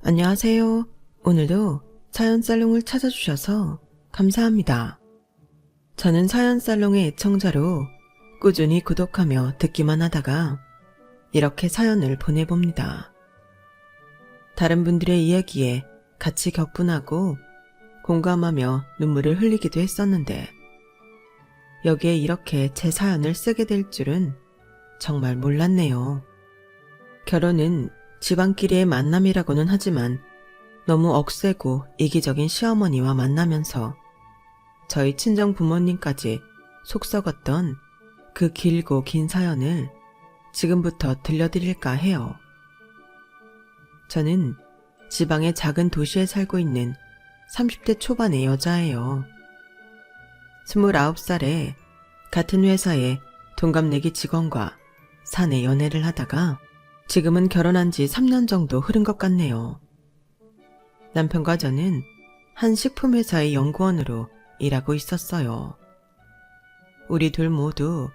안녕하세요. 오늘도 사연살롱을 찾아주셔서 감사합니다. 저는 사연살롱의 애청자로 꾸준히 구독하며 듣기만 하다가 이렇게 사연을 보내봅니다. 다른 분들의 이야기에 같이 격분하고 공감하며 눈물을 흘리기도 했었는데 여기에 이렇게 제 사연을 쓰게 될 줄은 정말 몰랐네요. 결혼은 집안끼리의 만남이라고는 하지만 너무 억세고 이기적인 시어머니와 만나면서 저희 친정 부모님까지 속 썩었던 그 길고 긴 사연을 지금부터 들려드릴까 해요. 저는 지방의 작은 도시에 살고 있는 30대 초반의 여자예요. 29살에 같은 회사의 동갑내기 직원과 사내 연애를 하다가 지금은 결혼한 지 3년 정도 흐른 것 같네요. 남편과 저는 한 식품회사의 연구원으로 일하고 있었어요. 우리 둘 모두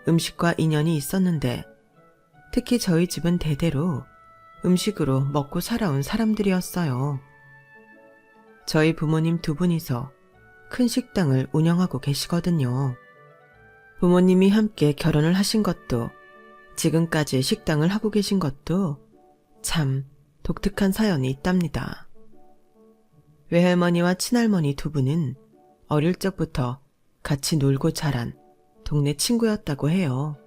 음식과 인연이 있었는데 특히 저희 집은 대대로 음식으로 먹고 살아온 사람들이었어요. 저희 부모님 두 분이서 큰 식당을 운영하고 계시거든요. 부모님이 함께 결혼을 하신 것도 지금까지 식당을 하고 계신 것도 참 독특한 사연이 있답니다. 외할머니와 친할머니 두 분은 어릴 적부터 같이 놀고 자란 동네 친구였다고 해요.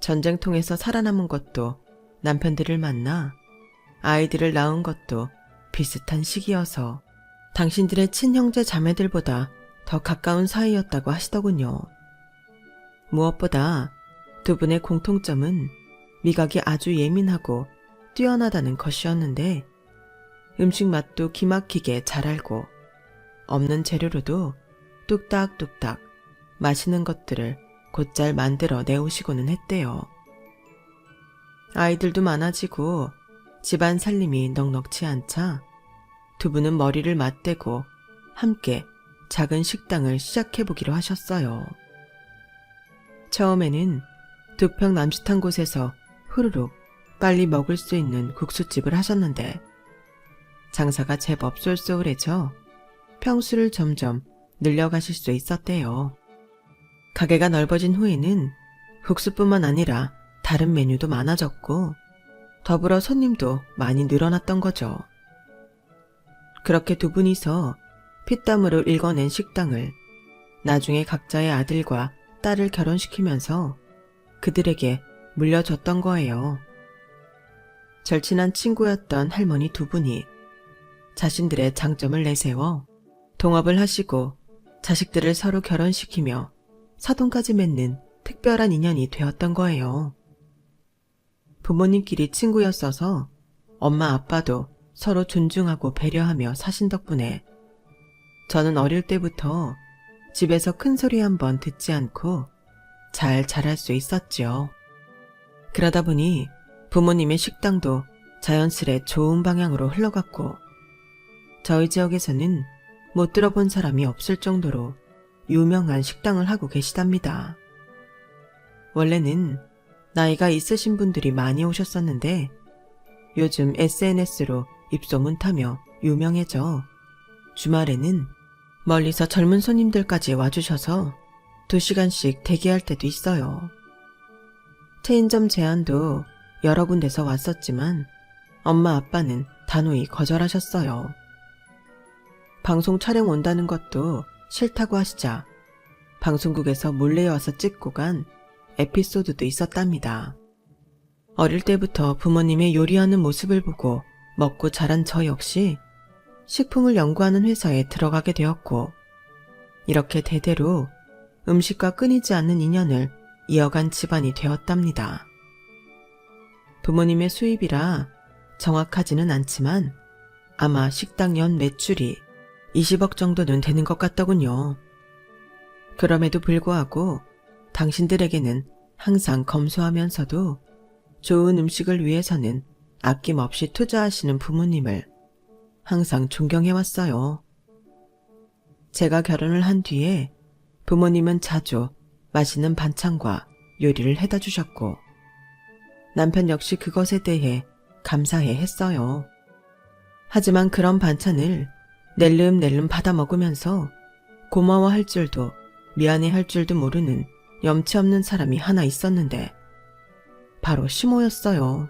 전쟁통에서 살아남은 것도 남편들을 만나 아이들을 낳은 것도 비슷한 시기여서 당신들의 친형제 자매들보다 더 가까운 사이였다고 하시더군요. 무엇보다 두 분의 공통점은 미각이 아주 예민하고 뛰어나다는 것이었는데 음식 맛도 기막히게 잘 알고 없는 재료로도 뚝딱뚝딱 맛있는 것들을 곧잘 만들어 내오시고는 했대요. 아이들도 많아지고 집안 살림이 넉넉치 않자 두 분은 머리를 맞대고 함께 작은 식당을 시작해보기로 하셨어요. 처음에는 2평 남짓한 곳에서 후루룩 빨리 먹을 수 있는 국수집을 하셨는데 장사가 제법 쏠쏠해져 평수를 점점 늘려가실 수 있었대요. 가게가 넓어진 후에는 국수뿐만 아니라 다른 메뉴도 많아졌고 더불어 손님도 많이 늘어났던 거죠. 그렇게 두 분이서 피땀으로 일궈낸 식당을 나중에 각자의 아들과 딸을 결혼시키면서 그들에게 물려줬던 거예요. 절친한 친구였던 할머니 두 분이 자신들의 장점을 내세워 동업을 하시고 자식들을 서로 결혼시키며 사돈까지 맺는 특별한 인연이 되었던 거예요. 부모님끼리 친구였어서 엄마 아빠도 서로 존중하고 배려하며 사신 덕분에 저는 어릴 때부터 집에서 큰 소리 한번 듣지 않고 잘 자랄 수 있었죠. 그러다 보니 부모님의 식당도 자연스레 좋은 방향으로 흘러갔고 저희 지역에서는 못 들어본 사람이 없을 정도로 유명한 식당을 하고 계시답니다. 원래는 나이가 있으신 분들이 많이 오셨었는데 요즘 SNS로 입소문 타며 유명해져 주말에는 멀리서 젊은 손님들까지 와주셔서 2시간씩 대기할 때도 있어요. 체인점 제안도 여러 군데서 왔었지만 엄마 아빠는 단호히 거절하셨어요. 방송 촬영 온다는 것도 싫다고 하시자 방송국에서 몰래 와서 찍고 간 에피소드도 있었답니다. 어릴 때부터 부모님의 요리하는 모습을 보고 먹고 자란 저 역시 식품을 연구하는 회사에 들어가게 되었고 이렇게 대대로 음식과 끊이지 않는 인연을 이어간 집안이 되었답니다. 부모님의 수입이라 정확하지는 않지만 아마 식당 연 매출이 20억 정도는 되는 것 같더군요. 그럼에도 불구하고 당신들에게는 항상 검소하면서도 좋은 음식을 위해서는 아낌없이 투자하시는 부모님을 항상 존경해왔어요. 제가 결혼을 한 뒤에 부모님은 자주 맛있는 반찬과 요리를 해다 주셨고 남편 역시 그것에 대해 감사해 했어요. 하지만 그런 반찬을 낼름낼름 받아 먹으면서 고마워할 줄도 미안해할 줄도 모르는 염치 없는 사람이 하나 있었는데 바로 시모였어요.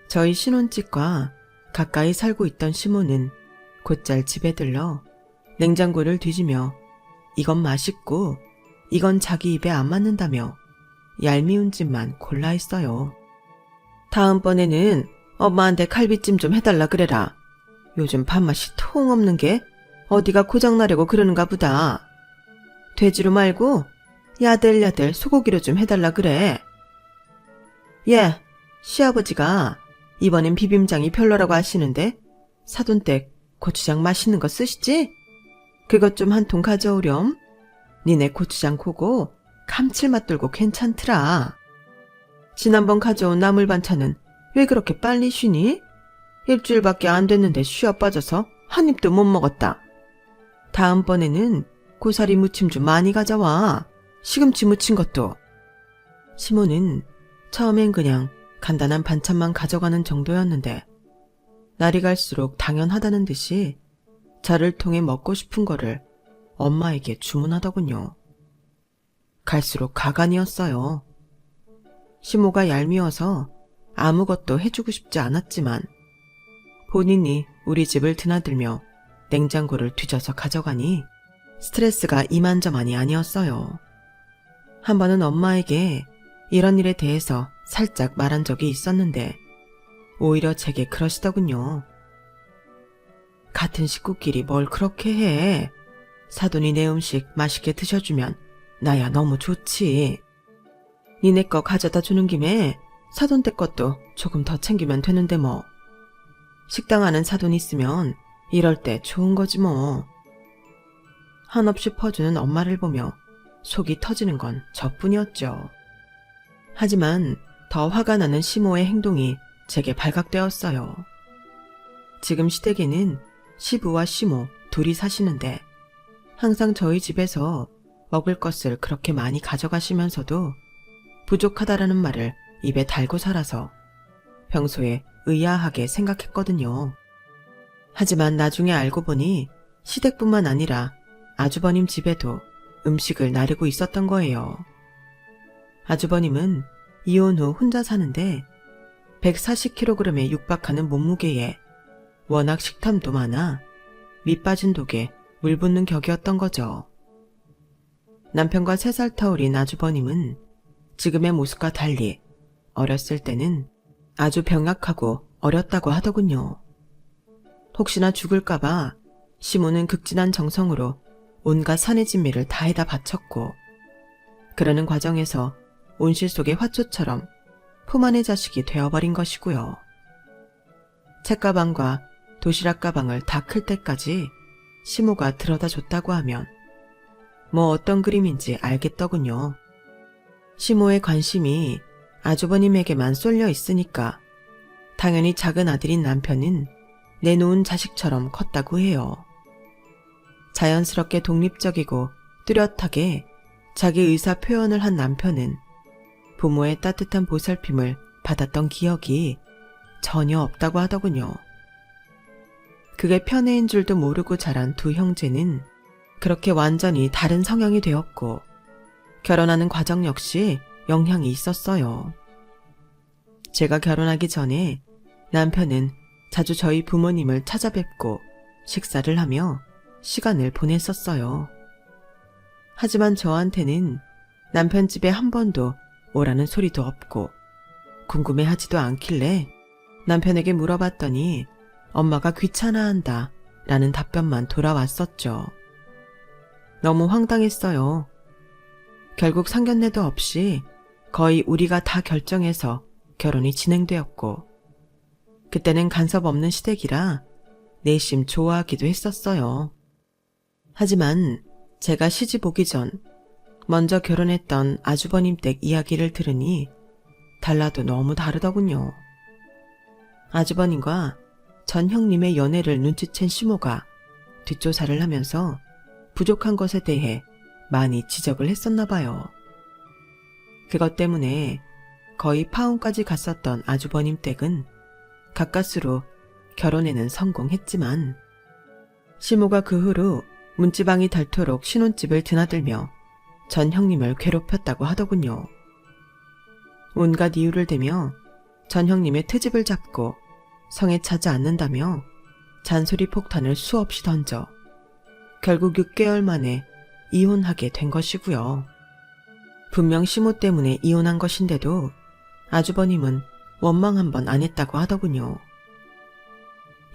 저희 신혼집과 가까이 살고 있던 시모는 곧잘 집에 들러 냉장고를 뒤지며 이건 맛있고 이건 자기 입에 안 맞는다며 얄미운 집만 골라 했어요. 다음번에는 엄마한테 갈비찜 좀 해달라 그래라. 요즘 밥맛이 통 없는 게 어디가 고장나려고 그러는가 보다. 돼지로 말고 야들야들 소고기로 좀 해달라 그래. 예, 시아버지가 이번엔 비빔장이 별로라고 하시는데 사돈댁 고추장 맛있는 거 쓰시지? 그것 좀 한 통 가져오렴. 니네 고추장 고고 감칠맛 돌고 괜찮더라. 지난번 가져온 나물 반찬은 왜 그렇게 빨리 쉬니? 일주일밖에 안 됐는데 쉬어 빠져서 한 입도 못 먹었다. 다음번에는 고사리 무침 좀 많이 가져와. 시금치 무친 것도. 시모는 처음엔 그냥 간단한 반찬만 가져가는 정도였는데 날이 갈수록 당연하다는 듯이 저를 통해 먹고 싶은 거를 엄마에게 주문하더군요. 갈수록 가관이었어요. 시모가 얄미워서 아무것도 해주고 싶지 않았지만 본인이 우리 집을 드나들며 냉장고를 뒤져서 가져가니 스트레스가 이만저만이 아니었어요. 한 번은 엄마에게 이런 일에 대해서 살짝 말한 적이 있었는데 오히려 제게 그러시더군요. 같은 식구끼리 뭘 그렇게 해. 사돈이 내 음식 맛있게 드셔주면 나야 너무 좋지. 니네 거 가져다 주는 김에 사돈댁 것도 조금 더 챙기면 되는데 뭐. 식당 하는 사돈 있으면 이럴 때 좋은 거지 뭐. 한없이 퍼주는 엄마를 보며 속이 터지는 건 저뿐이었죠. 하지만 더 화가 나는 시모의 행동이 제게 발각되었어요. 지금 시댁에는 시부와 시모 둘이 사시는데 항상 저희 집에서 먹을 것을 그렇게 많이 가져가시면서도 부족하다라는 말을 입에 달고 살아서 평소에 의아하게 생각했거든요. 하지만 나중에 알고 보니 시댁뿐만 아니라 아주버님 집에도 음식을 나르고 있었던 거예요. 아주버님은 이혼 후 혼자 사는데 140kg에 육박하는 몸무게에 워낙 식탐도 많아 밑 빠진 독에 물 붓는 격이었던 거죠. 남편과 3살 터울인 아주버님은 지금의 모습과 달리 어렸을 때는 아주 병약하고 어렸다고 하더군요. 혹시나 죽을까봐 시모는 극진한 정성으로 온갖 산해진미를 다해다 바쳤고 그러는 과정에서 온실 속의 화초처럼 품 안의 자식이 되어버린 것이고요. 책가방과 도시락 가방을 다 클 때까지 시모가 들여다 줬다고 하면 뭐 어떤 그림인지 알겠더군요. 시모의 관심이 아주버님에게만 쏠려 있으니까 당연히 작은 아들인 남편은 내놓은 자식처럼 컸다고 해요. 자연스럽게 독립적이고 뚜렷하게 자기 의사 표현을 한 남편은 부모의 따뜻한 보살핌을 받았던 기억이 전혀 없다고 하더군요. 그게 편애인 줄도 모르고 자란 두 형제는 그렇게 완전히 다른 성향이 되었고 결혼하는 과정 역시 영향이 있었어요. 제가 결혼하기 전에 남편은 자주 저희 부모님을 찾아뵙고 식사를 하며 시간을 보냈었어요. 하지만 저한테는 남편 집에 한 번도 오라는 소리도 없고 궁금해하지도 않길래 남편에게 물어봤더니 엄마가 귀찮아한다 라는 답변만 돌아왔었죠. 너무 황당했어요. 결국 상견례도 없이 거의 우리가 다 결정해서 결혼이 진행되었고 그때는 간섭 없는 시댁이라 내심 좋아하기도 했었어요. 하지만 제가 시집 오기 전 먼저 결혼했던 아주버님 댁 이야기를 들으니 달라도 너무 다르더군요. 아주버님과 전 형님의 연애를 눈치챈 시모가 뒷조사를 하면서 부족한 것에 대해 많이 지적을 했었나 봐요. 그것 때문에 거의 파혼까지 갔었던 아주버님 댁은 가까스로 결혼에는 성공했지만 시모가 그 후로 문지방이 닳도록 신혼집을 드나들며 전 형님을 괴롭혔다고 하더군요. 온갖 이유를 대며 전 형님의 트집을 잡고 성에 차지 않는다며 잔소리 폭탄을 수없이 던져 결국 6개월 만에 이혼하게 된 것이고요. 분명 시모 때문에 이혼한 것인데도 아주버님은 원망 한 번 안 했다고 하더군요.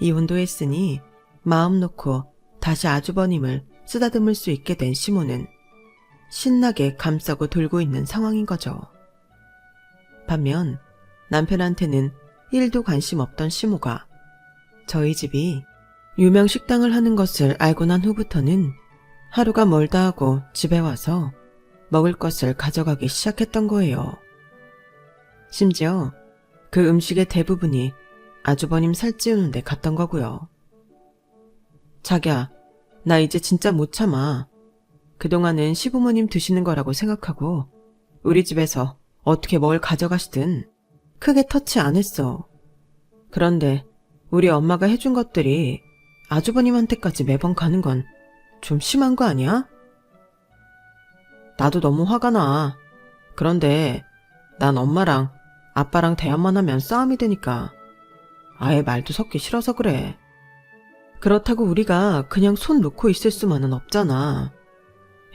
이혼도 했으니 마음 놓고 다시 아주버님을 쓰다듬을 수 있게 된 시모는 신나게 감싸고 돌고 있는 상황인 거죠. 반면 남편한테는 1도 관심 없던 시모가 저희 집이 유명 식당을 하는 것을 알고 난 후부터는 하루가 멀다 하고 집에 와서 먹을 것을 가져가기 시작했던 거예요. 심지어 그 음식의 대부분이 아주버님 살찌우는 데 갔던 거고요. 자기야, 나 이제 진짜 못 참아. 그동안은 시부모님 드시는 거라고 생각하고 우리 집에서 어떻게 뭘 가져가시든 크게 터치 안 했어. 그런데 우리 엄마가 해준 것들이 아주버님한테까지 매번 가는 건 좀 심한 거 아니야? 나도 너무 화가 나. 그런데 난 엄마랑 아빠랑 대화만 하면 싸움이 되니까 아예 말도 섞기 싫어서 그래. 그렇다고 우리가 그냥 손 놓고 있을 수만은 없잖아.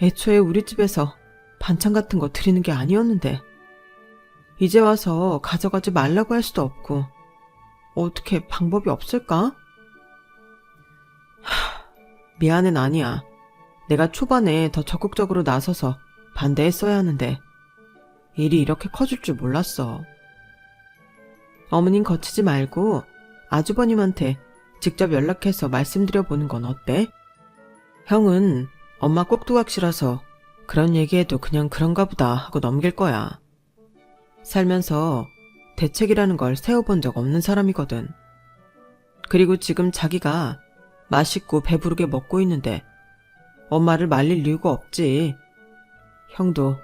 애초에 우리 집에서 반찬 같은 거 드리는 게 아니었는데 이제 와서 가져가지 말라고 할 수도 없고 어떻게 방법이 없을까? 미안은 아니야. 내가 초반에 더 적극적으로 나서서 반대했어야 하는데 일이 이렇게 커질 줄 몰랐어. 어머님 거치지 말고 아주버님한테 직접 연락해서 말씀드려보는 건 어때? 형은 엄마 꼭두각시라서 그런 얘기해도 그냥 그런가 보다 하고 넘길 거야. 살면서 대책이라는 걸 세워본 적 없는 사람이거든. 그리고 지금 자기가 맛있고 배부르게 먹고 있는데 엄마를 말릴 이유가 없지. 형도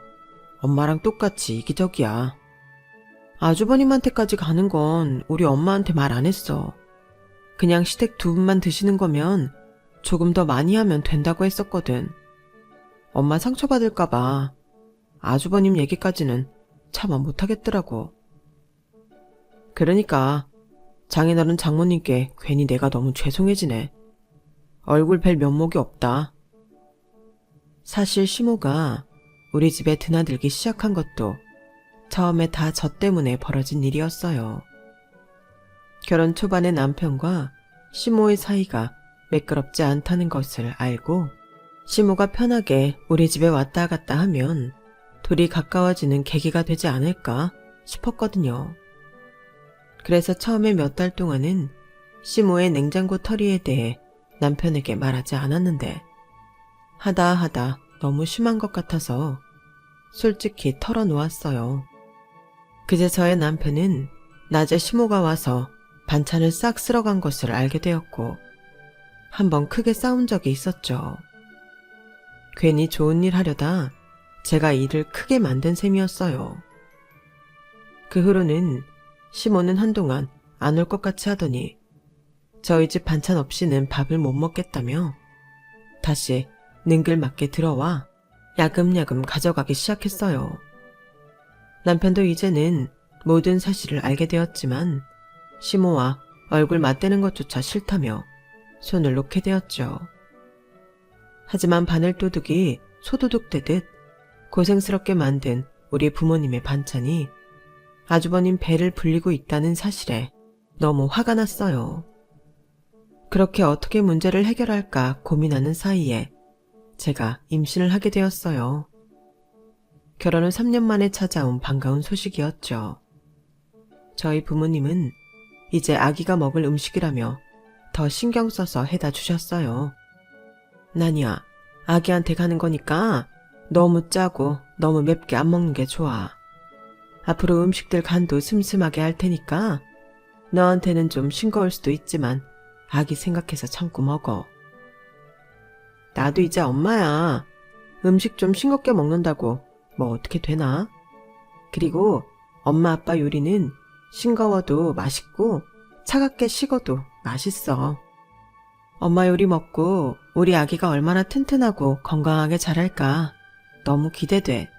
엄마랑 똑같이 이기적이야. 아주버님한테까지 가는 건 우리 엄마한테 말 안 했어. 그냥 시댁 2분만 드시는 거면 조금 더 많이 하면 된다고 했었거든. 엄마 상처받을까봐 아주버님 얘기까지는 차마 못하겠더라고. 그러니까 장인어른 장모님께 괜히 내가 너무 죄송해지네. 얼굴 뵐 면목이 없다. 사실 시모가 우리 집에 드나들기 시작한 것도 처음에 다 저 때문에 벌어진 일이었어요. 결혼 초반에 남편과 시모의 사이가 매끄럽지 않다는 것을 알고 시모가 편하게 우리 집에 왔다 갔다 하면 둘이 가까워지는 계기가 되지 않을까 싶었거든요. 그래서 처음에 몇 달 동안은 시모의 냉장고 털이에 대해 남편에게 말하지 않았는데 하다 너무 심한 것 같아서 솔직히 털어놓았어요. 그제서야 남편은 낮에 시모가 와서 반찬을 싹 쓸어간 것을 알게 되었고 한번 크게 싸운 적이 있었죠. 괜히 좋은 일 하려다 제가 일을 크게 만든 셈이었어요. 그 후로는 시모는 한동안 안 올 것 같이 하더니 저희 집 반찬 없이는 밥을 못 먹겠다며 다시 능글맞게 들어와 야금야금 가져가기 시작했어요. 남편도 이제는 모든 사실을 알게 되었지만 시모와 얼굴 맞대는 것조차 싫다며 손을 놓게 되었죠. 하지만 바늘도둑이 소도둑 되듯 고생스럽게 만든 우리 부모님의 반찬이 아주버님 배를 불리고 있다는 사실에 너무 화가 났어요. 그렇게 어떻게 문제를 해결할까 고민하는 사이에 제가 임신을 하게 되었어요. 결혼 후 3년 만에 찾아온 반가운 소식이었죠. 저희 부모님은 이제 아기가 먹을 음식이라며 더 신경 써서 해다 주셨어요. 나니야, 아기한테 가는 거니까 너무 짜고 너무 맵게 안 먹는 게 좋아. 앞으로 음식들 간도 슴슴하게 할 테니까 너한테는 좀 싱거울 수도 있지만 아기 생각해서 참고 먹어. 나도 이제 엄마야. 음식 좀 싱겁게 먹는다고 뭐 어떻게 되나? 그리고 엄마 아빠 요리는 싱거워도 맛있고 차갑게 식어도 맛있어. 엄마 요리 먹고 우리 아기가 얼마나 튼튼하고 건강하게 자랄까 너무 기대돼.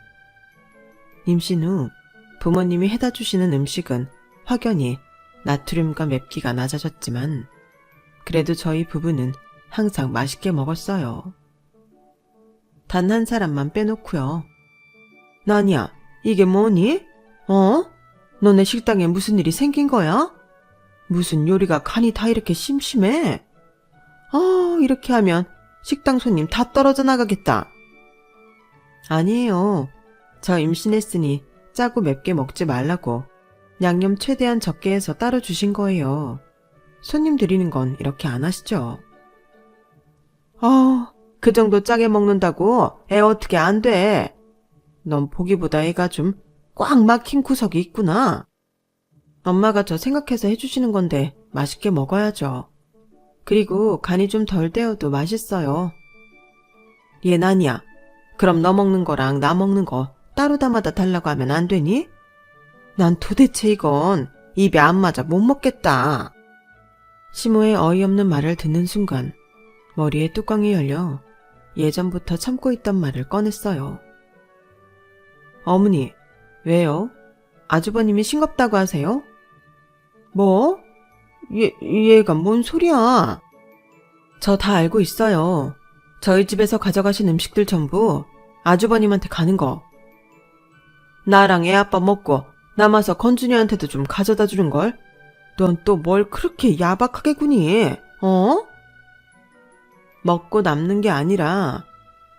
임신 후 부모님이 해다 주시는 음식은 확연히 나트륨과 맵기가 낮아졌지만 그래도 저희 부부는 항상 맛있게 먹었어요. 단 한 사람만 빼놓고요. 나니야, 이게 뭐니? 너네 식당에 무슨 일이 생긴 거야? 무슨 요리가 간이 다 이렇게 심심해? 이렇게 하면 식당 손님 다 떨어져 나가겠다. 아니에요. 저 임신했으니 짜고 맵게 먹지 말라고 양념 최대한 적게 해서 따로 주신 거예요. 손님 드리는 건 이렇게 안 하시죠? 그 정도 짜게 먹는다고 애 어떻게 안 돼? 넌 보기보다 애가 좀 꽉 막힌 구석이 있구나. 엄마가 저 생각해서 해주시는 건데 맛있게 먹어야죠. 그리고 간이 좀 덜 되어도 맛있어요. 얘 나니야. 그럼 너 먹는 거랑 나 먹는 거 따로 담아다 달라고 하면 안 되니? 난 도대체 이건 입에 안 맞아 못 먹겠다. 시모의 어이없는 말을 듣는 순간 머리에 뚜껑이 열려 예전부터 참고 있던 말을 꺼냈어요. 어머니, 왜요? 아주버님이 싱겁다고 하세요? 뭐? 얘가 뭔 소리야? 저 다 알고 있어요. 저희 집에서 가져가신 음식들 전부 아주버님한테 가는 거. 나랑 애 아빠 먹고 남아서 건준이한테도 좀 가져다 주는걸? 넌 또 뭘 그렇게 야박하게 구니? 먹고 남는 게 아니라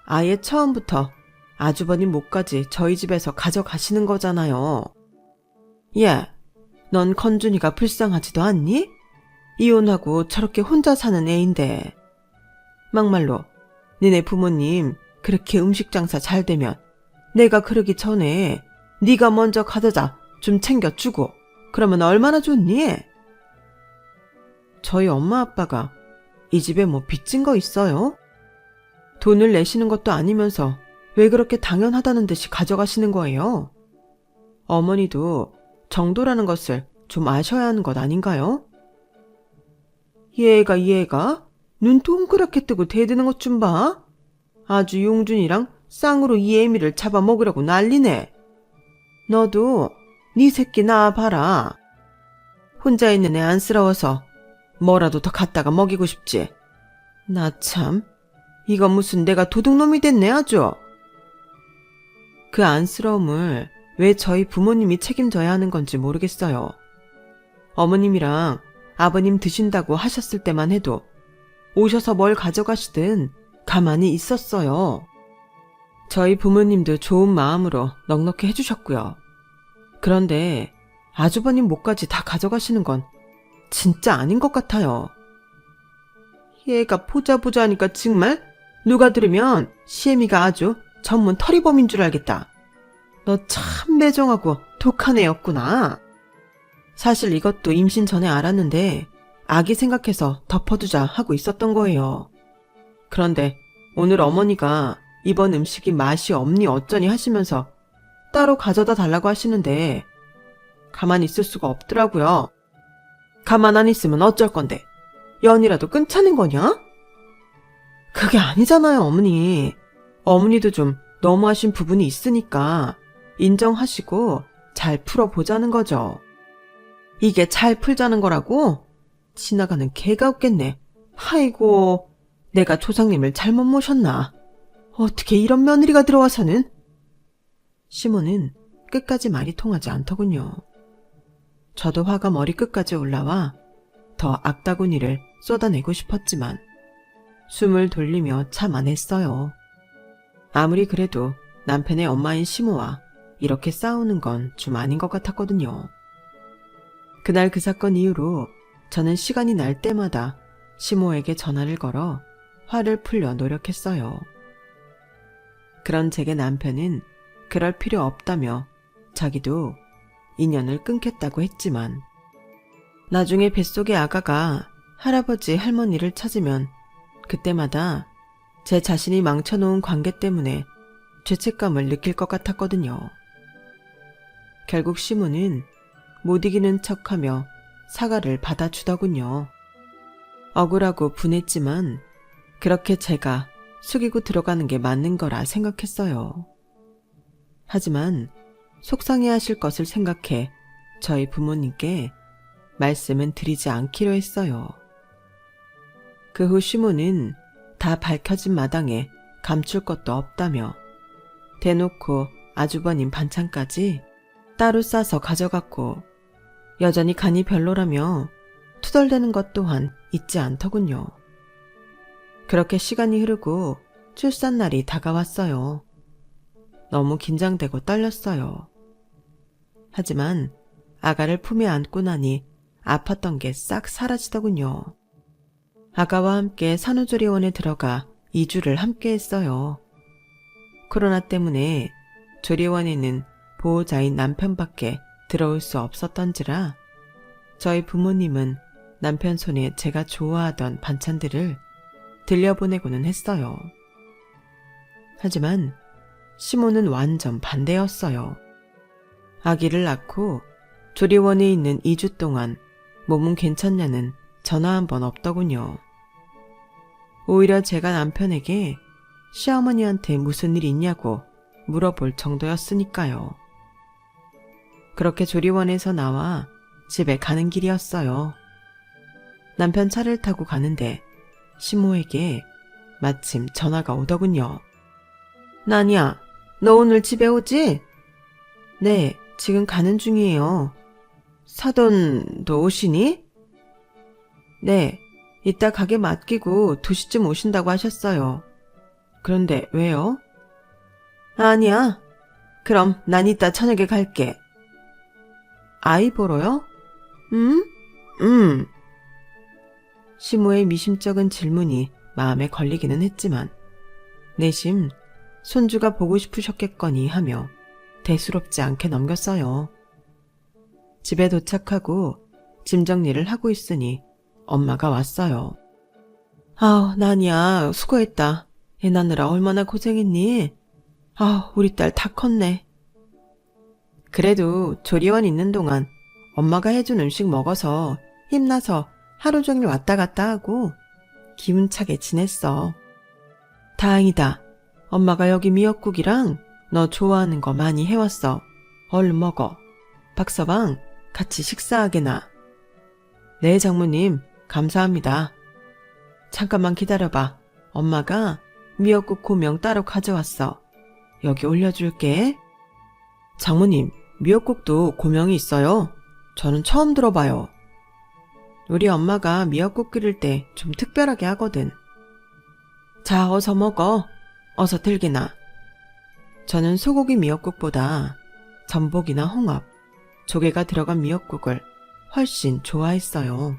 아예 처음부터 아주버님 몫까지 저희 집에서 가져가시는 거잖아요. 예, 넌 건준이가 불쌍하지도 않니? 이혼하고 저렇게 혼자 사는 애인데. 막말로 니네 부모님 그렇게 음식 장사 잘 되면 내가 그러기 전에 네가 먼저 가져다 좀 챙겨주고 그러면 얼마나 좋니? 저희 엄마 아빠가 이 집에 뭐 빚진 거 있어요? 돈을 내시는 것도 아니면서 왜 그렇게 당연하다는 듯이 가져가시는 거예요? 어머니도 정도라는 것을 좀 아셔야 하는 것 아닌가요? 얘가 눈 동그랗게 뜨고 대드는 것 좀 봐. 아주 용준이랑 쌍으로 이 애미를 잡아먹으려고 난리네. 너도 네 새끼 낳아봐라. 혼자 있는 애 안쓰러워서 뭐라도 더 갖다가 먹이고 싶지. 나 참, 이거 무슨 내가 도둑놈이 됐네 아주. 그 안쓰러움을 왜 저희 부모님이 책임져야 하는 건지 모르겠어요. 어머님이랑 아버님 드신다고 하셨을 때만 해도 오셔서 뭘 가져가시든 가만히 있었어요. 저희 부모님도 좋은 마음으로 넉넉히 해주셨고요. 그런데 아주버님 몫까지 다 가져가시는 건 진짜 아닌 것 같아요. 얘가 보자 하니까 정말 누가 들으면 시애미가 아주 전문 털이범인 줄 알겠다. 너 참 매정하고 독한 애였구나. 사실 이것도 임신 전에 알았는데 아기 생각해서 덮어두자 하고 있었던 거예요. 그런데 오늘 어머니가 이번 음식이 맛이 없니 어쩌니 하시면서 따로 가져다 달라고 하시는데 가만히 있을 수가 없더라고요. 가만 안 있으면 어쩔 건데 연이라도 끊자는 거냐? 그게 아니잖아요, 어머니. 어머니도 좀 너무하신 부분이 있으니까 인정하시고 잘 풀어보자는 거죠. 이게 잘 풀자는 거라고? 지나가는 개가 없겠네. 아이고, 내가 조상님을 잘못 모셨나? 어떻게 이런 며느리가 들어와서는? 시모는 끝까지 말이 통하지 않더군요. 저도 화가 머리끝까지 올라와 더 악다구니를 쏟아내고 싶었지만 숨을 돌리며 참아냈어요. 아무리 그래도 남편의 엄마인 시모와 이렇게 싸우는 건 좀 아닌 것 같았거든요. 그날 그 사건 이후로 저는 시간이 날 때마다 시모에게 전화를 걸어 화를 풀려 노력했어요. 그런 제게 남편은 그럴 필요 없다며 자기도 인연을 끊겠다고 했지만 나중에 뱃속의 아가가 할아버지 할머니를 찾으면 그때마다 제 자신이 망쳐놓은 관계 때문에 죄책감을 느낄 것 같았거든요. 결국 시모는 못 이기는 척하며 사과를 받아주더군요. 억울하고 분했지만 그렇게 제가 숙이고 들어가는 게 맞는 거라 생각했어요. 하지만 속상해하실 것을 생각해 저희 부모님께 말씀은 드리지 않기로 했어요. 그 후 시모는 다 밝혀진 마당에 감출 것도 없다며 대놓고 아주버님 반찬까지 따로 싸서 가져갔고 여전히 간이 별로라며 투덜대는 것 또한 잊지 않더군요. 그렇게 시간이 흐르고 출산날이 다가왔어요. 너무 긴장되고 떨렸어요. 하지만 아가를 품에 안고 나니 아팠던 게 싹 사라지더군요. 아가와 함께 산후조리원에 들어가 2주를 함께 했어요. 코로나 때문에 조리원에는 보호자인 남편밖에 들어올 수 없었던지라 저희 부모님은 남편 손에 제가 좋아하던 반찬들을 들려보내고는 했어요. 하지만 시모는 완전 반대였어요. 아기를 낳고 조리원에 있는 2주 동안 몸은 괜찮냐는 전화 한 번 없더군요. 오히려 제가 남편에게 시어머니한테 무슨 일 있냐고 물어볼 정도였으니까요. 그렇게 조리원에서 나와 집에 가는 길이었어요. 남편 차를 타고 가는데 시모에게 마침 전화가 오더군요. 나니야, 너 오늘 집에 오지? 네, 지금 가는 중이에요. 사돈도 오시니? 네, 이따 가게 맡기고 2시쯤 오신다고 하셨어요. 그런데 왜요? 아니야. 그럼 난 이따 저녁에 갈게. 아이 보러요? 시모의 미심쩍은 질문이 마음에 걸리기는 했지만 내심 손주가 보고 싶으셨겠거니 하며 대수롭지 않게 넘겼어요. 집에 도착하고 짐 정리를 하고 있으니 엄마가 왔어요. 아우, 나니야, 수고했다. 애 낳느라 얼마나 고생했니? 아우, 우리 딸 다 컸네. 그래도 조리원 있는 동안 엄마가 해준 음식 먹어서 힘나서 하루 종일 왔다 갔다 하고 기운차게 지냈어. 다행이다. 엄마가 여기 미역국이랑 너 좋아하는 거 많이 해왔어. 얼른 먹어. 박서방, 같이 식사하게나. 네, 장모님, 감사합니다. 잠깐만 기다려봐. 엄마가 미역국 고명 따로 가져왔어. 여기 올려줄게. 장모님, 미역국도 고명이 있어요? 저는 처음 들어봐요. 우리 엄마가 미역국 끓일 때 좀 특별하게 하거든. 자, 어서 먹어. 어서 들기나. 저는 소고기 미역국보다 전복이나 홍합, 조개가 들어간 미역국을 훨씬 좋아했어요.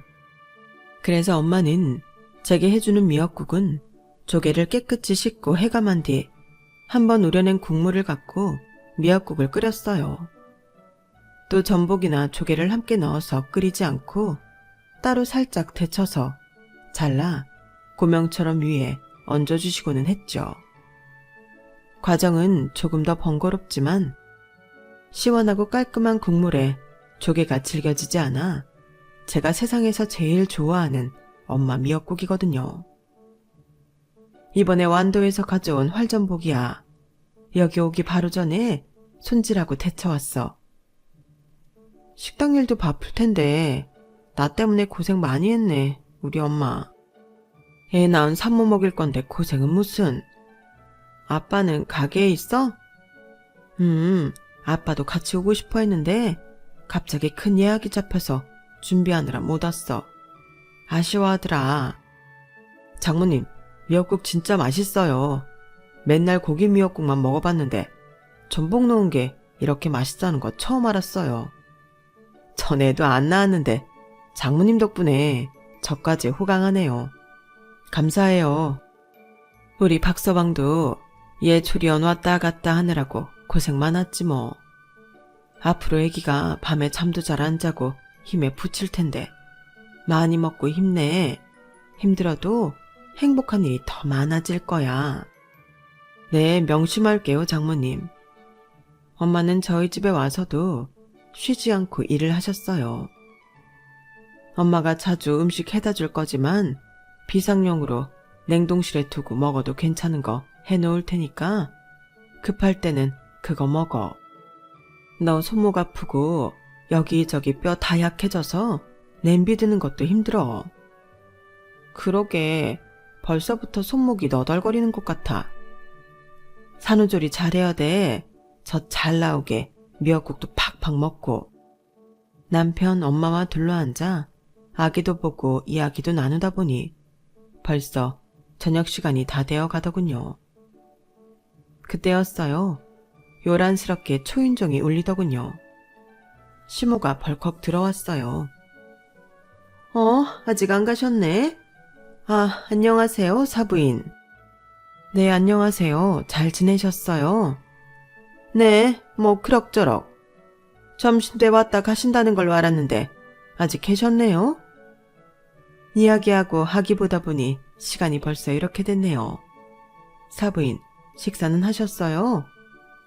그래서 엄마는 제게 해주는 미역국은 조개를 깨끗이 씻고 해감한 뒤 한번 우려낸 국물을 갖고 미역국을 끓였어요. 또 전복이나 조개를 함께 넣어서 끓이지 않고 따로 살짝 데쳐서 잘라 고명처럼 위에 얹어주시고는 했죠. 과정은 조금 더 번거롭지만 시원하고 깔끔한 국물에 조개가 질겨지지 않아 제가 세상에서 제일 좋아하는 엄마 미역국이거든요. 이번에 완도에서 가져온 활전복이야. 여기 오기 바로 전에 손질하고 데쳐왔어. 식당 일도 바쁠 텐데 나 때문에 고생 많이 했네, 우리 엄마. 애 낳은 산모 먹일 건데 고생은 무슨. 아빠는 가게에 있어? 아빠도 같이 오고 싶어 했는데 갑자기 큰 예약이 잡혀서 준비하느라 못 왔어. 아쉬워하더라. 장모님, 미역국 진짜 맛있어요. 맨날 고기 미역국만 먹어봤는데 전복 넣은 게 이렇게 맛있다는 거 처음 알았어요. 전 애도 안 낳았는데 장모님 덕분에 저까지 호강하네요. 감사해요. 우리 박서방도 얘 조리원 왔다 갔다 하느라고 고생 많았지 뭐. 앞으로 애기가 밤에 잠도 잘 안 자고 힘에 부칠 텐데 많이 먹고 힘내. 힘들어도 행복한 일이 더 많아질 거야. 네, 명심할게요, 장모님. 엄마는 저희 집에 와서도 쉬지 않고 일을 하셨어요. 엄마가 자주 음식 해다 줄 거지만 비상용으로 냉동실에 두고 먹어도 괜찮은 거 해놓을 테니까 급할 때는 그거 먹어. 너 손목 아프고 여기저기 뼈 다 약해져서 냄비 드는 것도 힘들어. 그러게 벌써부터 손목이 너덜거리는 것 같아. 산후조리 잘해야 돼. 젖 잘 나오게 미역국도 팍팍 먹고. 남편 엄마와 둘러앉아 아기도 보고 이야기도 나누다 보니 벌써 저녁 시간이 다 되어 가더군요. 그때였어요. 요란스럽게 초인종이 울리더군요. 시모가 벌컥 들어왔어요. 아직 안 가셨네? 아, 안녕하세요, 사부인. 네, 안녕하세요. 잘 지내셨어요? 네, 뭐 그럭저럭. 점심때 왔다 가신다는 걸로 알았는데 아직 계셨네요? 이야기하고 하기 보다 보니 시간이 벌써 이렇게 됐네요. 사부인, 식사는 하셨어요?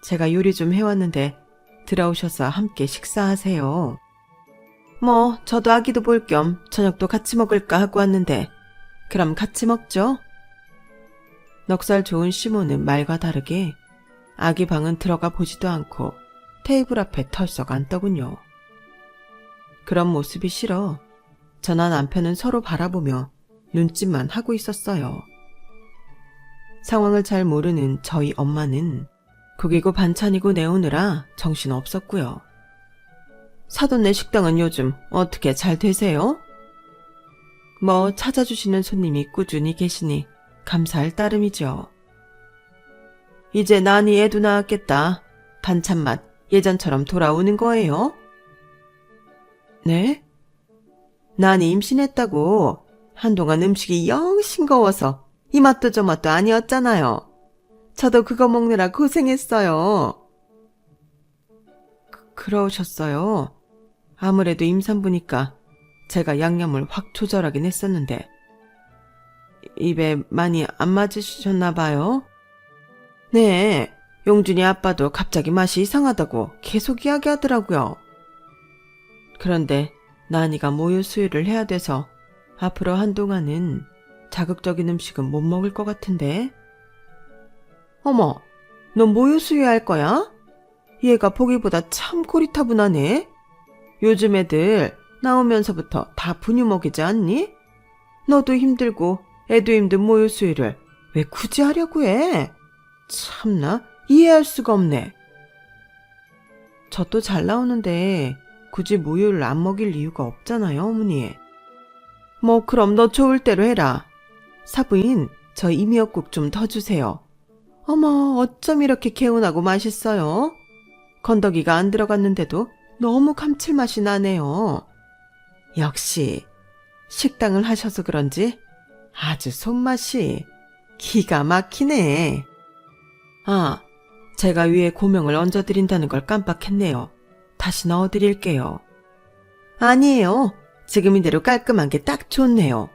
제가 요리 좀 해왔는데 들어오셔서 함께 식사하세요. 뭐 저도 아기도 볼 겸 저녁도 같이 먹을까 하고 왔는데 그럼 같이 먹죠? 넉살 좋은 시모는 말과 다르게 아기 방은 들어가 보지도 않고 테이블 앞에 털썩 앉더군요. 그런 모습이 싫어 저나 남편은 서로 바라보며 눈짓만 하고 있었어요. 상황을 잘 모르는 저희 엄마는 국이고 반찬이고 내오느라 정신 없었고요. 사돈네 식당은 요즘 어떻게 잘 되세요? 뭐 찾아주시는 손님이 꾸준히 계시니 감사할 따름이죠. 이제 난이 애도 낳았겠다. 반찬 맛 예전처럼 돌아오는 거예요? 네? 난이 임신했다고. 한동안 음식이 영 싱거워서 이 맛도 저 맛도 아니었잖아요. 저도 그거 먹느라 고생했어요. 그러셨어요? 아무래도 임산부니까 제가 양념을 확 조절하긴 했었는데 입에 많이 안 맞으셨나 봐요? 네, 용준이 아빠도 갑자기 맛이 이상하다고 계속 이야기하더라고요. 그런데 나니가 모유 수유를 해야 돼서 앞으로 한동안은 자극적인 음식은 못 먹을 것 같은데. 어머, 너 모유 수유할 거야? 얘가 보기보다 참 고리타분하네. 요즘 애들 나오면서부터 다 분유 먹이지 않니? 너도 힘들고 애도 힘든 모유 수유를 왜 굳이 하려고 해? 참나 이해할 수가 없네. 저 또 잘 나오는데 굳이 모유를 안 먹일 이유가 없잖아요, 어머니. 뭐 그럼 너 좋을 대로 해라. 사부인, 저 이미역국 좀 더 주세요. 어머, 어쩜 이렇게 개운하고 맛있어요? 건더기가 안 들어갔는데도 너무 감칠맛이 나네요. 역시 식당을 하셔서 그런지 아주 손맛이 기가 막히네. 아, 제가 위에 고명을 얹어드린다는 걸 깜빡했네요. 다시 넣어드릴게요. 아니에요. 지금 이대로 깔끔한 게 딱 좋네요.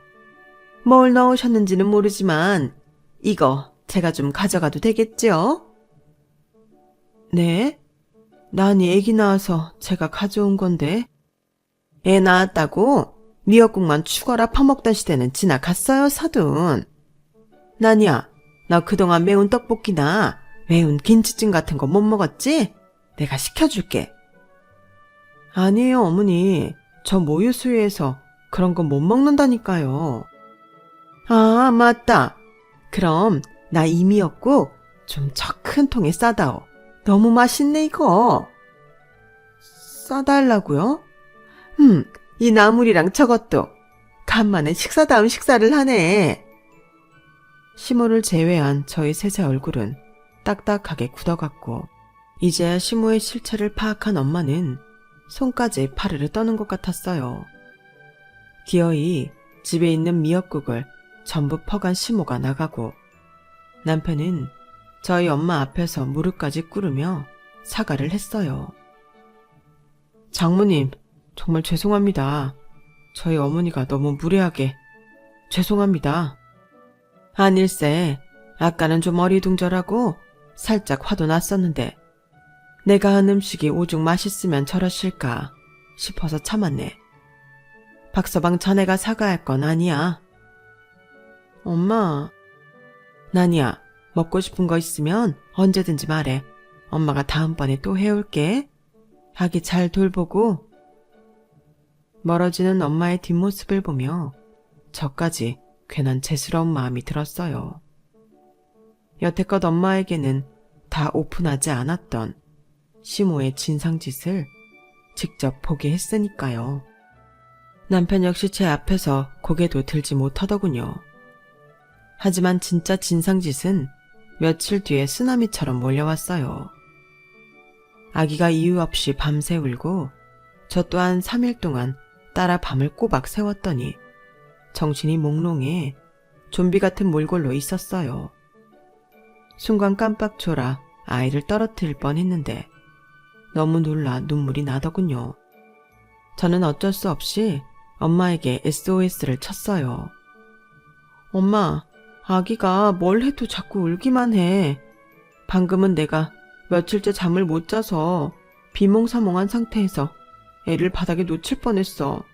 뭘 넣으셨는지는 모르지만 이거 제가 좀 가져가도 되겠죠? 네? 난이 애기 낳아서 제가 가져온 건데. 애 낳았다고? 미역국만 죽어라 퍼먹던 시대는 지나갔어요, 사돈. 난이야, 너 그동안 매운 떡볶이나 매운 김치찜 같은 거 못 먹었지? 내가 시켜줄게. 아니에요, 어머니. 저 모유 수유해서 그런 거 못 먹는다니까요. 아, 맞다. 그럼 나 이 미역국 좀 저 큰 통에 싸다오. 너무 맛있네, 이거. 싸달라고요? 이 나물이랑 저것도. 간만에 식사다운 식사를 하네. 시모를 제외한 저희 셋의 얼굴은 딱딱하게 굳어갔고 이제야 시모의 실체를 파악한 엄마는 손까지 파르르 떠는 것 같았어요. 기어이 집에 있는 미역국을 전부 퍼간 시모가 나가고 남편은 저희 엄마 앞에서 무릎까지 꿇으며 사과를 했어요. 장모님, 정말 죄송합니다. 저희 어머니가 너무 무례하게. 죄송합니다. 아닐세, 아까는 좀 어리둥절하고 살짝 화도 났었는데 내가 한 음식이 오죽 맛있으면 저러실까 싶어서 참았네. 박서방 자네가 사과할 건 아니야. 엄마. 나니야, 먹고 싶은 거 있으면 언제든지 말해. 엄마가 다음번에 또 해올게. 아기 잘 돌보고. 멀어지는 엄마의 뒷모습을 보며 저까지 괜한 죄스러운 마음이 들었어요. 여태껏 엄마에게는 다 오픈하지 않았던 시모의 진상짓을 직접 보게 했으니까요. 남편 역시 제 앞에서 고개도 들지 못하더군요. 하지만 진짜 진상짓은 며칠 뒤에 쓰나미처럼 몰려왔어요. 아기가 이유 없이 밤새 울고 저 또한 3일 동안 따라 밤을 꼬박 새웠더니 정신이 몽롱해 좀비 같은 몰골로 있었어요. 순간 깜빡 졸아 아이를 떨어뜨릴 뻔했는데 너무 놀라 눈물이 나더군요. 저는 어쩔 수 없이 엄마에게 SOS를 쳤어요. 엄마, 아기가 뭘 해도 자꾸 울기만 해. 방금은 내가 며칠째 잠을 못 자서 비몽사몽한 상태에서 애를 바닥에 놓칠 뻔했어.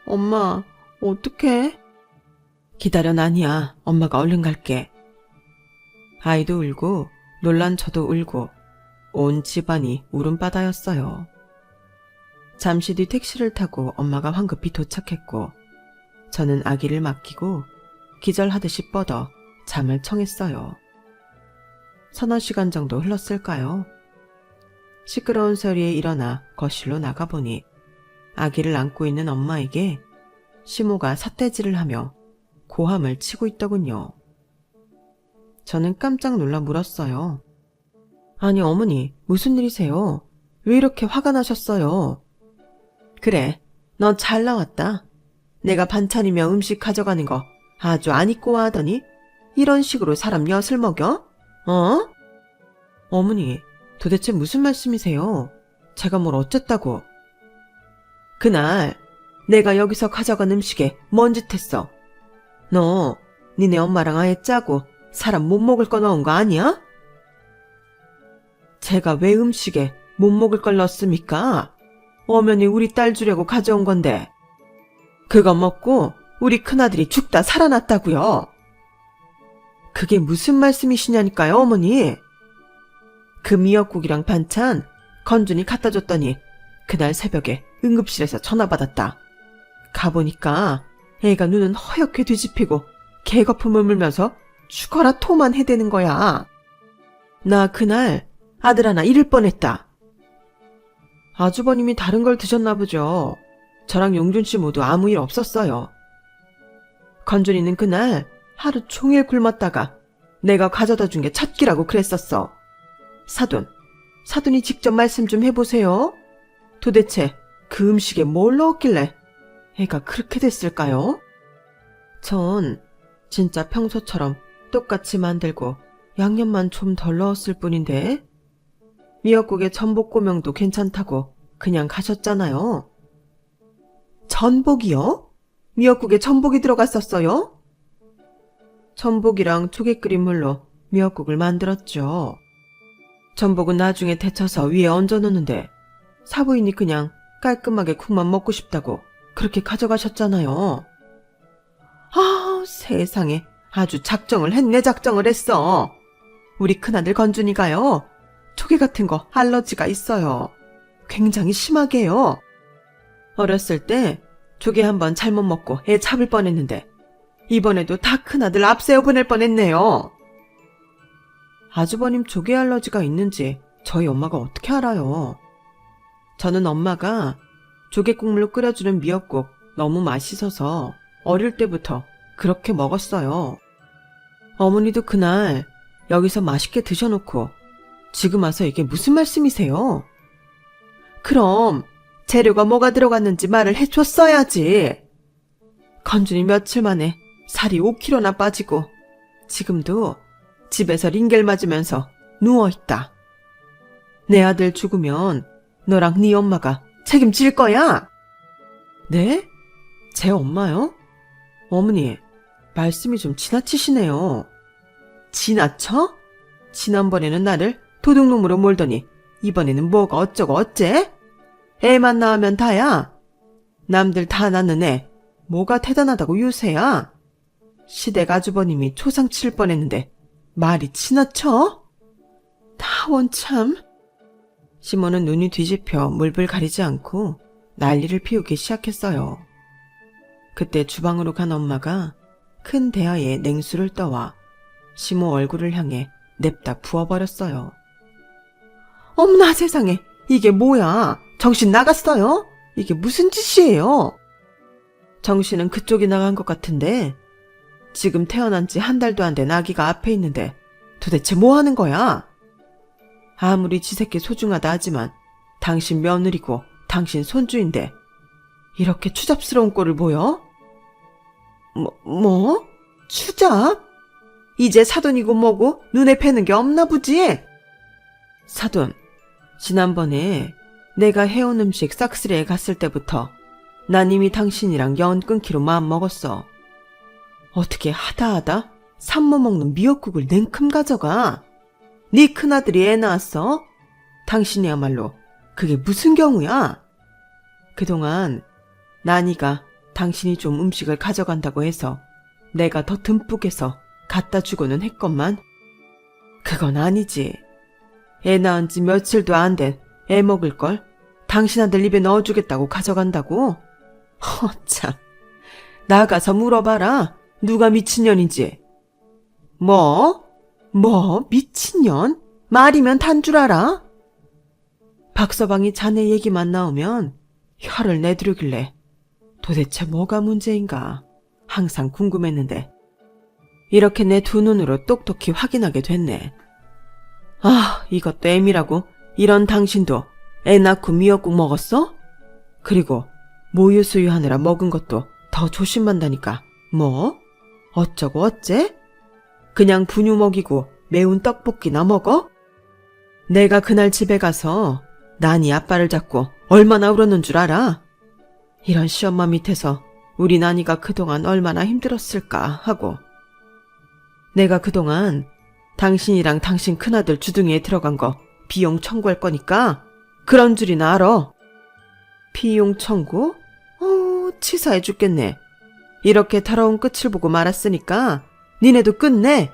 엄마, 어떡해? 기다려, 나니야. 엄마가 얼른 갈게. 아이도 울고 놀란 저도 울고 온 집안이 울음바다였어요. 잠시 뒤 택시를 타고 엄마가 황급히 도착했고 저는 아기를 맡기고 기절하듯이 뻗어 잠을 청했어요. 서너 시간 정도 흘렀을까요? 시끄러운 소리에 일어나 거실로 나가보니 아기를 안고 있는 엄마에게 시모가 삿대질을 하며 고함을 치고 있더군요. 저는 깜짝 놀라 물었어요. 아니 어머니, 무슨 일이세요? 왜 이렇게 화가 나셨어요? 그래, 너 잘 나왔다. 내가 반찬이며 음식 가져가는 거 아주 안 입고 하더니 이런 식으로 사람 엿을 먹여? 어? 어머니, 도대체 무슨 말씀이세요? 제가 뭘 어쨌다고? 그날 내가 여기서 가져간 음식에 뭔 짓 했어? 너 니네 엄마랑 아예 짜고 사람 못 먹을 거 넣은 거 아니야? 제가 왜 음식에 못 먹을 걸 넣었습니까? 엄연히 우리 딸 주려고 가져온 건데 그거 먹고 우리 큰아들이 죽다 살아났다고요. 그게 무슨 말씀이시냐니까요, 어머니. 그 미역국이랑 반찬 건준이 갖다 줬더니 그날 새벽에 응급실에서 전화 받았다. 가보니까 애가 눈은 허옇게 뒤집히고 개거품을 물면서 죽어라 토만 해대는 거야. 나 그날 아들 하나 잃을 뻔했다. 아주버님이 다른 걸 드셨나 보죠. 저랑 용준씨 모두 아무 일 없었어요. 건준이는 그날 하루 종일 굶었다가 내가 가져다 준 게 첫 끼라고 그랬었어. 사돈이 직접 말씀 좀 해보세요. 도대체 그 음식에 뭘 넣었길래 애가 그렇게 됐을까요? 전 진짜 평소처럼 똑같이 만들고 양념만 좀 덜 넣었을 뿐인데 미역국에 전복고명도 괜찮다고 그냥 가셨잖아요. 전복이요? 미역국에 전복이 들어갔었어요? 전복이랑 조개 끓인 물로 미역국을 만들었죠. 전복은 나중에 데쳐서 위에 얹어놓는데 사부인이 그냥 깔끔하게 국만 먹고 싶다고 그렇게 가져가셨잖아요. 아, 세상에 아주 작정을 했어. 우리 큰아들 건준이가요. 조개 같은 거 알러지가 있어요. 굉장히 심하게요. 어렸을 때 조개 한번 잘못 먹고 애 잡을 뻔했는데 이번에도 다 큰아들 앞세워 보낼 뻔했네요. 아주버님 조개 알러지가 있는지 저희 엄마가 어떻게 알아요? 저는 엄마가 조개 국물로 끓여주는 미역국 너무 맛있어서 어릴 때부터 그렇게 먹었어요. 어머니도 그날 여기서 맛있게 드셔놓고 지금 와서 이게 무슨 말씀이세요? 그럼 재료가 뭐가 들어갔는지 말을 해줬어야지. 건준이 며칠 만에 살이 5kg나 빠지고 지금도 집에서 링겔 맞으면서 누워있다. 내 아들 죽으면 너랑 네 엄마가 책임질 거야. 네? 제 엄마요? 어머니, 말씀이 좀 지나치시네요. 지나쳐? 지난번에는 나를 도둑놈으로 몰더니 이번에는 뭐가 어쩌고 어째? 애만 낳으면 다야. 남들 다 낳는 애 뭐가 대단하다고 유세야. 시댁 아주버님이 초상 칠 뻔했는데 말이 지나쳐? 다 원참. 시모는 눈이 뒤집혀 물불 가리지 않고 난리를 피우기 시작했어요. 그때 주방으로 간 엄마가 큰 대야에 냉수를 떠와 시모 얼굴을 향해 냅다 부어버렸어요. 어머나 세상에, 이게 뭐야? 정신 나갔어요? 이게 무슨 짓이에요? 정신은 그쪽이 나간 것 같은데 지금 태어난 지 한 달도 안 된 아기가 앞에 있는데 도대체 뭐 하는 거야? 아무리 지 새끼 소중하다 하지만 당신 며느리고 당신 손주인데 이렇게 추잡스러운 꼴을 보여? 뭐? 추잡? 이제 사돈이고 뭐고 눈에 뵈는 게 없나 보지? 사돈, 지난번에 내가 해온 음식 싹쓸이에 갔을 때부터 난 이미 당신이랑 연 끊기로 마음먹었어. 어떻게 하다 산모 먹는 미역국을 냉큼 가져가? 네 큰아들이 애 낳았어? 당신이야말로 그게 무슨 경우야? 그동안 난이가 당신이 좀 음식을 가져간다고 해서 내가 더 듬뿍 해서 갖다 주고는 했건만 그건 아니지. 애 낳은 지 며칠도 안 된 애 먹을 걸 당신 아들 입에 넣어주겠다고 가져간다고? 허참, 나가서 물어봐라. 누가 미친년인지. 뭐 미친년? 말이면 단 줄 알아? 박서방이 자네 얘기만 나오면 혀를 내두르길래 도대체 뭐가 문제인가 항상 궁금했는데 이렇게 내 두 눈으로 똑똑히 확인하게 됐네. 아, 이것도 애미라고? 이런 당신도 애 낳고 미역국 먹었어? 그리고 모유 수유하느라 먹은 것도 더 조심한다니까. 뭐? 어쩌고 어째? 그냥 분유 먹이고 매운 떡볶이나 먹어? 내가 그날 집에 가서 난이 아빠를 잡고 얼마나 울었는 줄 알아? 이런 시엄마 밑에서 우리 난이가 그동안 얼마나 힘들었을까 하고. 내가 그동안 당신이랑 당신 큰아들 주둥이에 들어간 거 비용 청구할 거니까 그런 줄이나 알아. 비용 청구? 치사해 죽겠네. 이렇게 더러운 끝을 보고 말았으니까 니네도 끝내.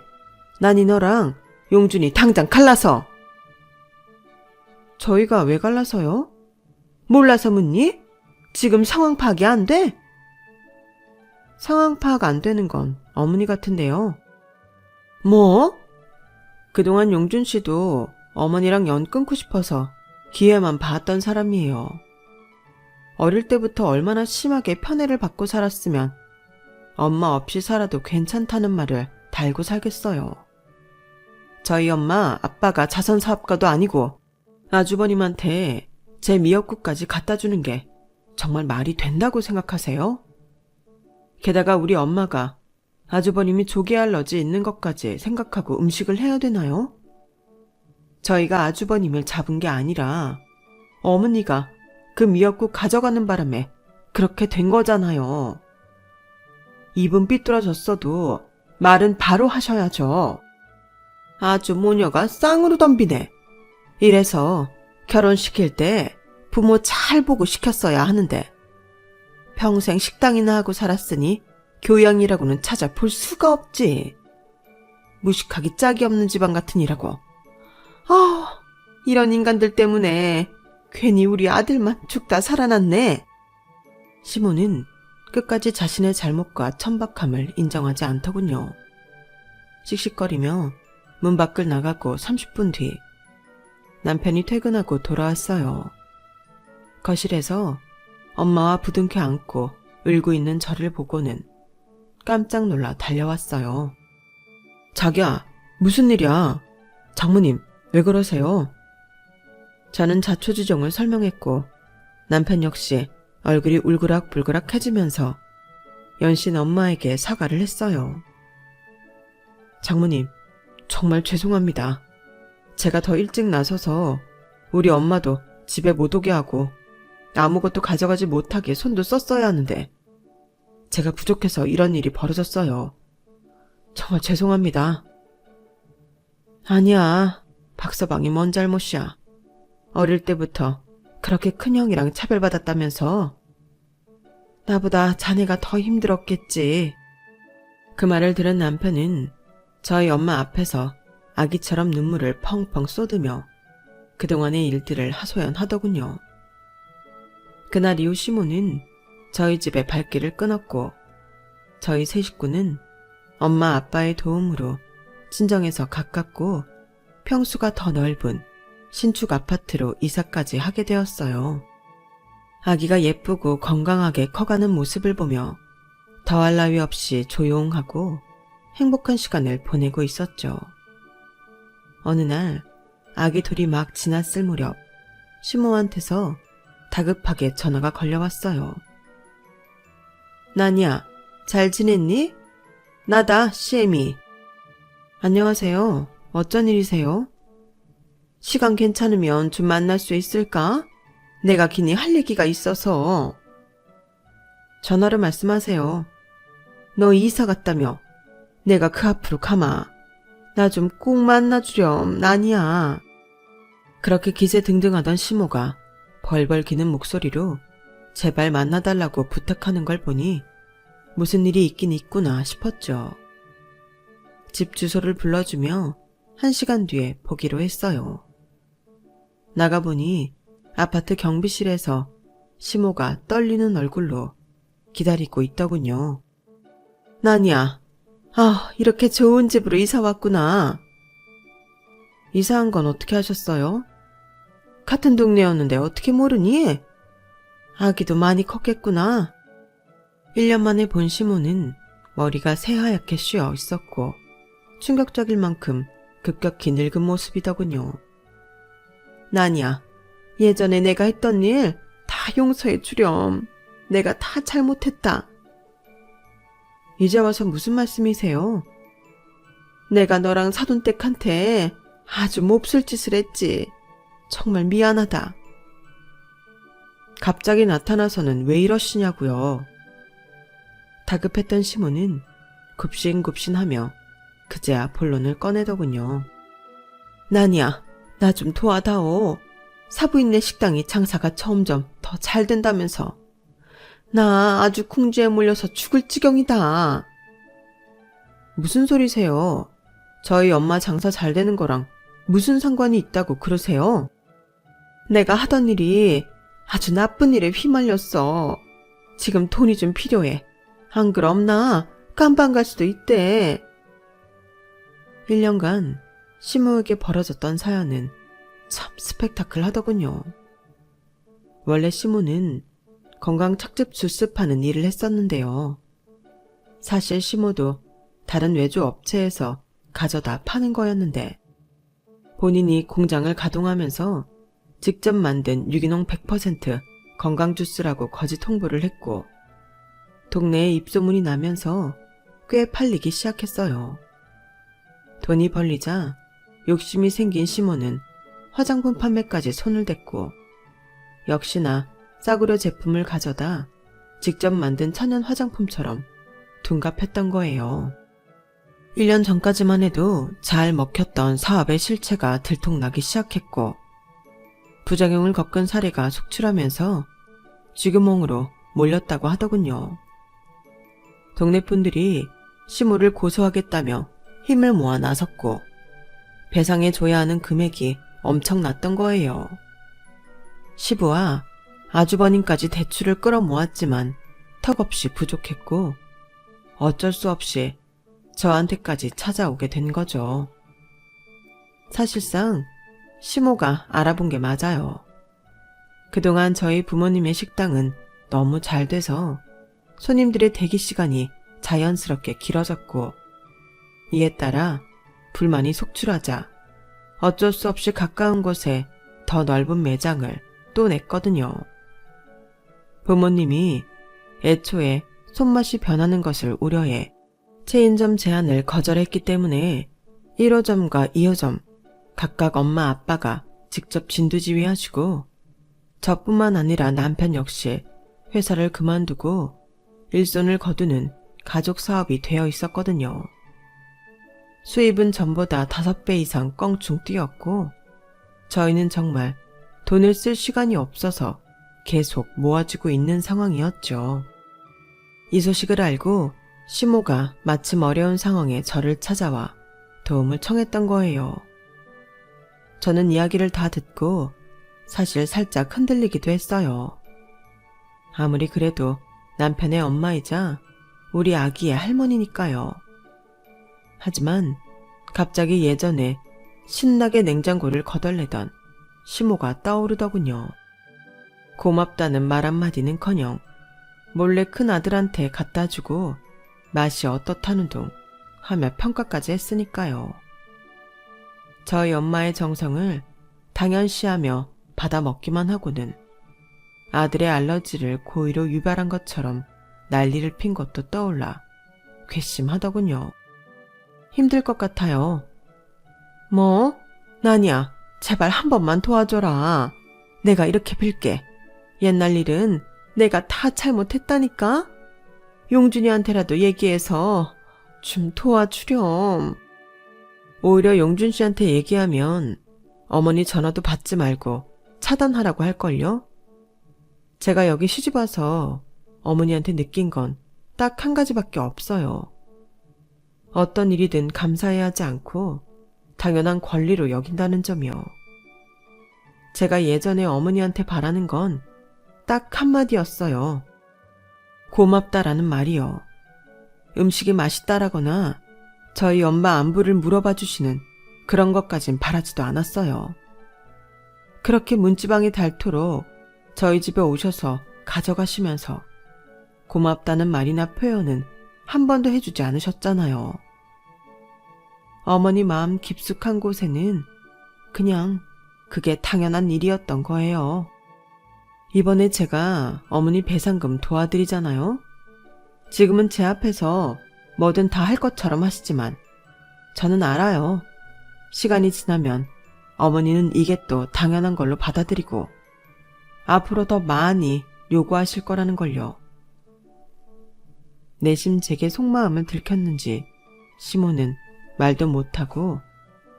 난이 너랑 용준이 당장 갈라서. 저희가 왜 갈라서요? 몰라서 묻니? 지금 상황 파악이 안 돼? 상황 파악 안 되는 건 어머니 같은데요. 뭐? 그동안 용준 씨도 어머니랑 연 끊고 싶어서 기회만 봤던 사람이에요. 어릴 때부터 얼마나 심하게 편애를 받고 살았으면 엄마 없이 살아도 괜찮다는 말을 달고 살겠어요. 저희 엄마 아빠가 자선사업가도 아니고 아주버님한테 제 미역국까지 갖다 주는 게 정말 말이 된다고 생각하세요? 게다가 우리 엄마가 아주버님이 조개 알러지 있는 것까지 생각하고 음식을 해야 되나요? 저희가 아주버님을 잡은 게 아니라 어머니가 그 미역국 가져가는 바람에 그렇게 된 거잖아요. 입은 삐뚤어졌어도 말은 바로 하셔야죠. 아주 모녀가 쌍으로 덤비네. 이래서 결혼시킬 때 부모 잘 보고 시켰어야 하는데 평생 식당이나 하고 살았으니 교양이라고는 찾아볼 수가 없지. 무식하기 짝이 없는 집안 같으니라고. 이런 인간들 때문에 괜히 우리 아들만 죽다 살아났네. 시모는 끝까지 자신의 잘못과 천박함을 인정하지 않더군요. 씩씩거리며 문 밖을 나가고 30분 뒤 남편이 퇴근하고 돌아왔어요. 거실에서 엄마와 부둥켜 안고 울고 있는 저를 보고는 깜짝 놀라 달려왔어요. 자기야, 무슨 일이야? 장모님, 왜 그러세요? 저는 자초지종을 설명했고 남편 역시 얼굴이 울그락불그락해지면서 연신 엄마에게 사과를 했어요. 장모님, 정말 죄송합니다. 제가 더 일찍 나서서 우리 엄마도 집에 못 오게 하고 아무것도 가져가지 못하게 손도 썼어야 하는데 제가 부족해서 이런 일이 벌어졌어요. 정말 죄송합니다. 아니야, 박서방이 뭔 잘못이야. 어릴 때부터 그렇게 큰형이랑 차별받았다면서 나보다 자네가 더 힘들었겠지. 그 말을 들은 남편은 저희 엄마 앞에서 아기처럼 눈물을 펑펑 쏟으며 그동안의 일들을 하소연하더군요. 그날 이후 시모는 저희 집에 발길을 끊었고 저희 세 식구는 엄마 아빠의 도움으로 친정에서 가깝고 평수가 더 넓은 신축 아파트로 이사까지 하게 되었어요. 아기가 예쁘고 건강하게 커가는 모습을 보며 더할 나위 없이 조용하고 행복한 시간을 보내고 있었죠. 어느 날 아기 둘이 막 지났을 무렵 시모한테서 다급하게 전화가 걸려왔어요. 나니야, 잘 지냈니? 나다, 시애미. 안녕하세요. 어쩐 일이세요? 시간 괜찮으면 좀 만날 수 있을까? 내가 기니 할 얘기가 있어서. 전화로 말씀하세요. 너 이사 갔다며. 내가 그 앞으로 가마. 나 좀 꼭 만나주렴, 나니야. 그렇게 기세등등하던 시모가 벌벌 기는 목소리로 제발 만나달라고 부탁하는 걸 보니 무슨 일이 있긴 있구나 싶었죠. 집 주소를 불러주며 1시간 뒤에 보기로 했어요. 나가보니 아파트 경비실에서 시모가 떨리는 얼굴로 기다리고 있더군요. 나니야, 이렇게 좋은 집으로 이사 왔구나. 이사한 건 어떻게 하셨어요? 같은 동네였는데 어떻게 모르니? 아기도 많이 컸겠구나. 1년 만에 본 시모는 머리가 새하얗게 쉬어 있었고 충격적일 만큼 급격히 늙은 모습이더군요. 나니야, 예전에 내가 했던 일 다 용서해 주렴. 내가 다 잘못했다. 이제 와서 무슨 말씀이세요? 내가 너랑 사돈댁한테 아주 몹쓸 짓을 했지. 정말 미안하다. 갑자기 나타나서는 왜 이러시냐고요. 다급했던 시모는 굽신굽신하며 그제야 본론을 꺼내더군요. 나니야, 나 좀 도와다오. 사부인네 식당이 장사가 점점 더 잘 된다면서. 나 아주 궁지에 몰려서 죽을 지경이다. 무슨 소리세요? 저희 엄마 장사 잘 되는 거랑 무슨 상관이 있다고 그러세요? 내가 하던 일이 아주 나쁜 일에 휘말렸어. 지금 돈이 좀 필요해. 안 그럼 나 깜방 갈 수도 있대. 1년간 시모에게 벌어졌던 사연은 참 스펙타클 하더군요. 원래 시모는 건강 착즙 주스 파는 일을 했었는데요. 사실 시모도 다른 외주 업체에서 가져다 파는 거였는데 본인이 공장을 가동하면서 직접 만든 유기농 100% 건강 주스라고 거짓 홍보를 했고 동네에 입소문이 나면서 꽤 팔리기 시작했어요. 돈이 벌리자 욕심이 생긴 시모는 화장품 판매까지 손을 댔고 역시나 싸구려 제품을 가져다 직접 만든 천연 화장품처럼 둔갑했던 거예요. 1년 전까지만 해도 잘 먹혔던 사업의 실체가 들통나기 시작했고 부작용을 겪은 사례가 속출하면서 쥐구멍으로 몰렸다고 하더군요. 동네 분들이 시모를 고소하겠다며 힘을 모아 나섰고 배상해 줘야 하는 금액이 엄청났던 거예요. 시부와 아주버님까지 대출을 끌어모았지만 턱없이 부족했고 어쩔 수 없이 저한테까지 찾아오게 된 거죠. 사실상 시모가 알아본 게 맞아요. 그동안 저희 부모님의 식당은 너무 잘 돼서 손님들의 대기 시간이 자연스럽게 길어졌고 이에 따라 불만이 속출하자 어쩔 수 없이 가까운 곳에 더 넓은 매장을 또 냈거든요. 부모님이 애초에 손맛이 변하는 것을 우려해 체인점 제한을 거절했기 때문에 1호점과 2호점 각각 엄마 아빠가 직접 진두지휘하시고 저뿐만 아니라 남편 역시 회사를 그만두고 일손을 거두는 가족 사업이 되어 있었거든요. 수입은 전보다 5배 이상 껑충 뛰었고 저희는 정말 돈을 쓸 시간이 없어서 계속 모아주고 있는 상황이었죠. 이 소식을 알고 시모가 마침 어려운 상황에 저를 찾아와 도움을 청했던 거예요. 저는 이야기를 다 듣고 사실 살짝 흔들리기도 했어요. 아무리 그래도 남편의 엄마이자 우리 아기의 할머니니까요. 하지만 갑자기 예전에 신나게 냉장고를 거덜내던 시모가 떠오르더군요. 고맙다는 말 한마디는커녕 몰래 큰 아들한테 갖다 주고 맛이 어떻다는 둥 하며 평가까지 했으니까요. 저희 엄마의 정성을 당연시하며 받아 먹기만 하고는 아들의 알러지를 고의로 유발한 것처럼 난리를 핀 것도 떠올라 괘씸하더군요. 힘들 것 같아요. 뭐? 나니야, 제발 한 번만 도와줘라. 내가 이렇게 빌게. 옛날 일은 내가 다 잘못했다니까? 용준이한테라도 얘기해서 좀 도와주렴. 오히려 용준 씨한테 얘기하면 어머니 전화도 받지 말고 차단하라고 할걸요? 제가 여기 시집와서 어머니한테 느낀 건 딱 한 가지밖에 없어요. 어떤 일이든 감사해야 하지 않고 당연한 권리로 여긴다는 점이요. 제가 예전에 어머니한테 바라는 건 딱 한마디였어요. 고맙다라는 말이요. 음식이 맛있다라거나 저희 엄마 안부를 물어봐 주시는 그런 것까진 바라지도 않았어요. 그렇게 문지방이 닳도록 저희 집에 오셔서 가져가시면서 고맙다는 말이나 표현은 한 번도 해주지 않으셨잖아요. 어머니 마음 깊숙한 곳에는 그냥 그게 당연한 일이었던 거예요. 이번에 제가 어머니 배상금 도와드리잖아요. 지금은 제 앞에서 뭐든 다 할 것처럼 하시지만 저는 알아요. 시간이 지나면 어머니는 이게 또 당연한 걸로 받아들이고 앞으로 더 많이 요구하실 거라는 걸요. 내심 제게 속마음을 들켰는지 시모는 말도 못하고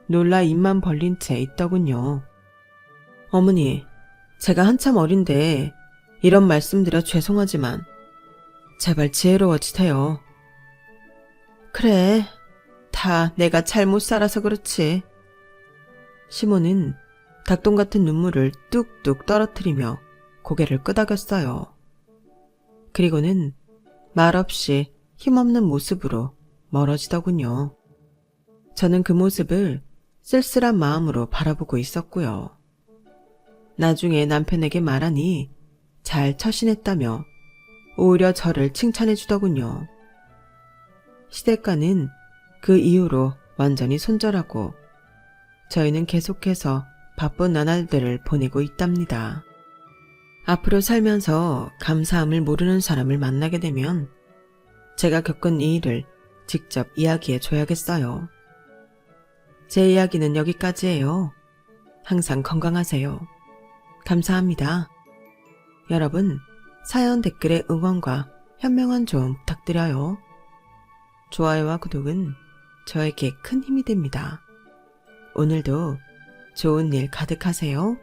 놀라 입만 벌린 채 있더군요. 어머니, 제가 한참 어린데 이런 말씀드려 죄송하지만 제발 지혜로워지세요. 그래, 다 내가 잘못 살아서 그렇지. 시모는 닭똥 같은 눈물을 뚝뚝 떨어뜨리며 고개를 끄덕였어요. 그리고는 말없이 힘없는 모습으로 멀어지더군요. 저는 그 모습을 쓸쓸한 마음으로 바라보고 있었고요. 나중에 남편에게 말하니 잘 처신했다며 오히려 저를 칭찬해 주더군요. 시댁과는 그 이후로 완전히 손절하고 저희는 계속해서 바쁜 나날들을 보내고 있답니다. 앞으로 살면서 감사함을 모르는 사람을 만나게 되면 제가 겪은 이 일을 직접 이야기해 줘야겠어요. 제 이야기는 여기까지예요. 항상 건강하세요. 감사합니다. 여러분, 사연 댓글에 응원과 현명한 조언 부탁드려요. 좋아요와 구독은 저에게 큰 힘이 됩니다. 오늘도 좋은 일 가득하세요.